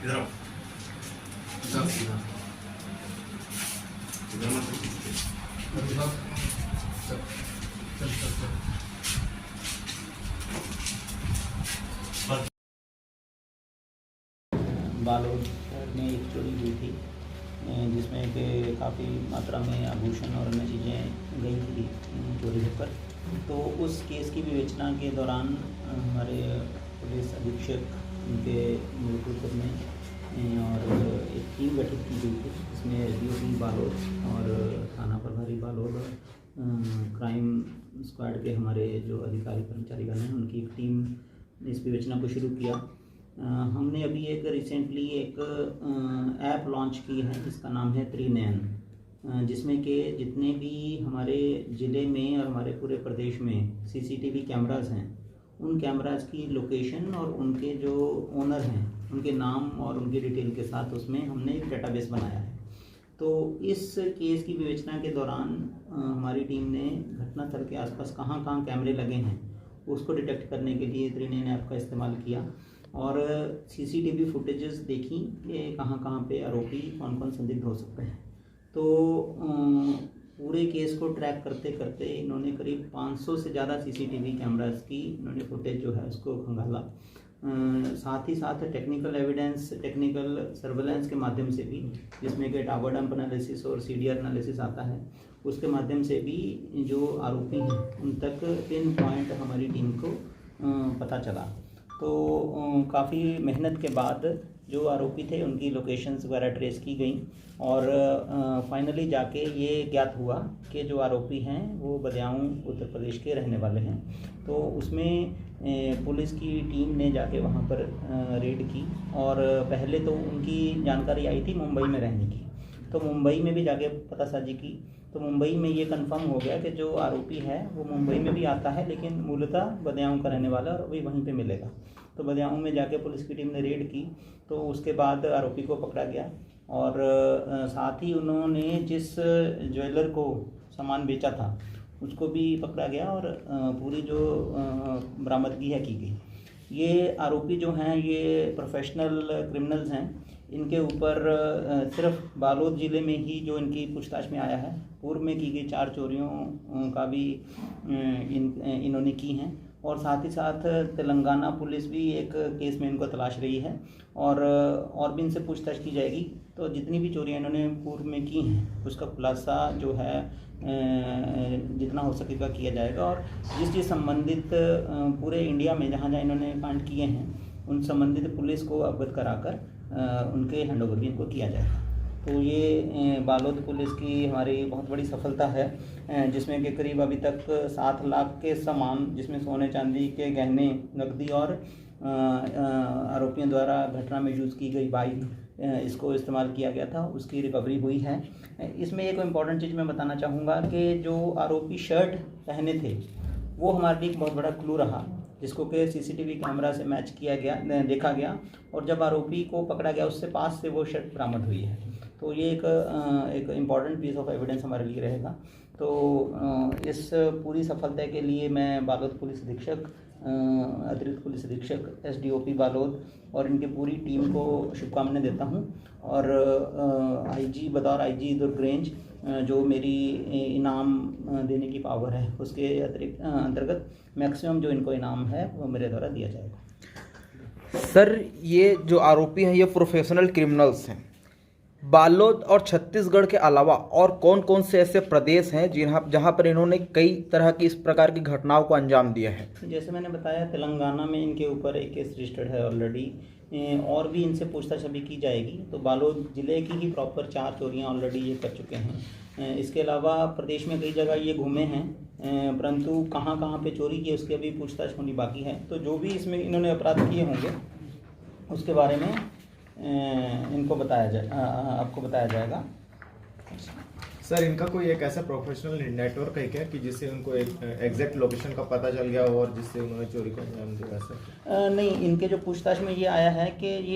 इधर आओ। इधर मत बालोद में एक चोरी हुई थी जिसमें कि काफ़ी मात्रा में आभूषण और अन्य चीज़ें गई थी चोरी होकर। तो उस केस की विवेचना के दौरान हमारे पुलिस अधीक्षक उनके नेतृत्व में और एक टीम गठित की गई थी जिसमें एसडीओपी बालोद और थाना प्रभारी बालोद क्राइम स्क्वाड के हमारे जो अधिकारी कर्मचारीगण हैं उनकी एक टीम इस विवेचना को शुरू किया। हमने अभी एक रिसेंटली एक ऐप लॉन्च की है जिसका नाम है त्रिनयन, जिसमें कि जितने भी हमारे ज़िले में और हमारे पूरे प्रदेश में सीसीटीवी कैमरास हैं उन कैमरास की लोकेशन और उनके जो ओनर हैं उनके नाम और उनकी डिटेल के साथ उसमें हमने एक डेटाबेस बनाया है। तो इस केस की विवेचना के दौरान हमारी टीम ने घटनास्थल के आसपास कहाँ कहाँ कैमरे लगे हैं उसको डिटेक्ट करने के लिए त्रिनयन ऐप का इस्तेमाल किया और सीसीटीवी फुटेजेस देखी कि कहाँ कहाँ पे आरोपी कौन कौन संदिग्ध हो सकते हैं। तो पूरे केस को ट्रैक करते करते इन्होंने करीब 500 से ज़्यादा सीसीटीवी कैमरास की इन्होंने फुटेज जो है उसको खंगाला। साथ ही साथ टेक्निकल एविडेंस, टेक्निकल सर्वेलेंस के माध्यम से भी, जिसमें कि टावर डंप एनालिसिस और सीडीआर एनालिसिस आता है, उसके माध्यम से भी जो आरोपी हैं उन तक पिन पॉइंट हमारी टीम को पता चला। तो काफ़ी मेहनत के बाद जो आरोपी थे उनकी लोकेशंस वगैरह ट्रेस की गई और फाइनली जाके ये ज्ञात हुआ कि जो आरोपी हैं वो बदायूं उत्तर प्रदेश के रहने वाले हैं। तो उसमें पुलिस की टीम ने जाके वहाँ पर रेड की और पहले तो उनकी जानकारी आई थी मुंबई में रहने की, तो मुंबई में भी जाके पतासाजी की। तो मुंबई में ये कंफर्म हो गया कि जो आरोपी है वो मुंबई में भी आता है लेकिन मूलतः बदायूं का रहने वाला और अभी वहीं पे मिलेगा। तो बदायूं में जाके पुलिस की टीम ने रेड की तो उसके बाद आरोपी को पकड़ा गया और साथ ही उन्होंने जिस ज्वेलर को सामान बेचा था उसको भी पकड़ा गया और पूरी जो बरामदगी है की गई। ये आरोपी जो हैं ये प्रोफेशनल क्रिमिनल्स हैं। इनके ऊपर सिर्फ बालोद ज़िले में ही जो इनकी पूछताछ में आया है, पूर्व में की गई 4 चोरियों का भी इन्होंने की हैं और साथ ही साथ तेलंगाना पुलिस भी एक केस में इनको तलाश रही है और भी इनसे पूछताछ की जाएगी। तो जितनी भी चोरियां इन्होंने पूर्व में की हैं उसका खुलासा जो है जितना हो सकेगा किया जाएगा और जिस संबंधित पूरे इंडिया में जहाँ जहाँ इन्होंने कांड किए हैं उन संबंधित पुलिस को अवगत कराकर उनके हैंडओवर भी इनको किया जाएगा। तो ये बालोद पुलिस की हमारी बहुत बड़ी सफलता है जिसमें कि करीब अभी तक 7 लाख के सामान जिसमें सोने चांदी के गहने, नकदी और आरोपियों द्वारा घटना में यूज़ की गई बाइक इसको इस्तेमाल किया गया था, उसकी रिकवरी हुई है। इसमें एक इम्पॉर्टेंट चीज़ मैं बताना चाहूँगा कि जो आरोपी शर्ट पहने थे वो हमारे लिए एक बहुत बड़ा क्लू रहा जिसको कि सीसीटीवी कैमरा से मैच किया गया, देखा गया और जब आरोपी को पकड़ा गया उससे पास से वो शर्ट बरामद हुई है। तो ये एक इम्पॉर्टेंट पीस ऑफ एविडेंस हमारे लिए रहेगा। तो इस पूरी सफलता के लिए मैं बालोद पुलिस अधीक्षक, अतिरिक्त पुलिस अधीक्षक, एसडीओपी बालोद और इनकी पूरी टीम को शुभकामनाएं देता हूं और आईजी बतौर आईजी दुर्ग रेंज जो मेरी इनाम देने की पावर है उसके अंतर्गत मैक्सिमम जो इनको इनाम है वो मेरे द्वारा दिया जाएगा। सर, ये जो आरोपी हैं ये प्रोफेशनल क्रिमिनल्स हैं। बालोद और छत्तीसगढ़ के अलावा और कौन कौन से ऐसे प्रदेश हैं जहां पर इन्होंने कई तरह की इस प्रकार की घटनाओं को अंजाम दिया है? जैसे मैंने बताया तेलंगाना में इनके ऊपर एक केस रजिस्टर्ड है ऑलरेडी और भी इनसे पूछताछ अभी की जाएगी। तो बालोद ज़िले की ही प्रॉपर 4 चोरियां ऑलरेडी ये कर चुके हैं। इसके अलावा प्रदेश में कई जगह ये घूमे हैं परंतु कहाँ कहाँ पे चोरी की उसकी अभी पूछताछ होनी बाकी है। तो जो भी इसमें इन्होंने अपराध किए होंगे उसके बारे में इनको आपको बताया जाएगा। सर, इनका कोई एक ऐसा प्रोफेशनल नेटवर्क है क्या कि जिससे उनको एक एग्जैक्ट लोकेशन का पता चल गया हो और जिससे उन्होंने चोरी को अंजाम दिया? सर नहीं, इनके जो पूछताछ में ये आया है कि ये